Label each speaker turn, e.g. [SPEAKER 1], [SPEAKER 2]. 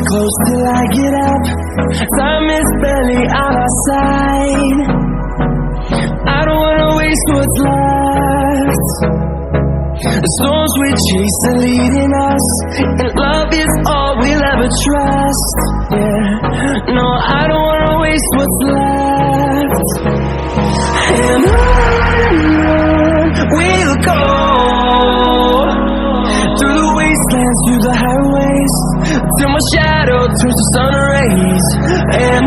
[SPEAKER 1] close till I get up. Time is barely on our side. I don't wanna waste what's left. The storms we chase are leading us, and love is all we'll ever trust. Yeah, no, I don't wanna waste what's left. And on we'll go, through the wastelands, through the highways, till my shadow turns to sun rays. And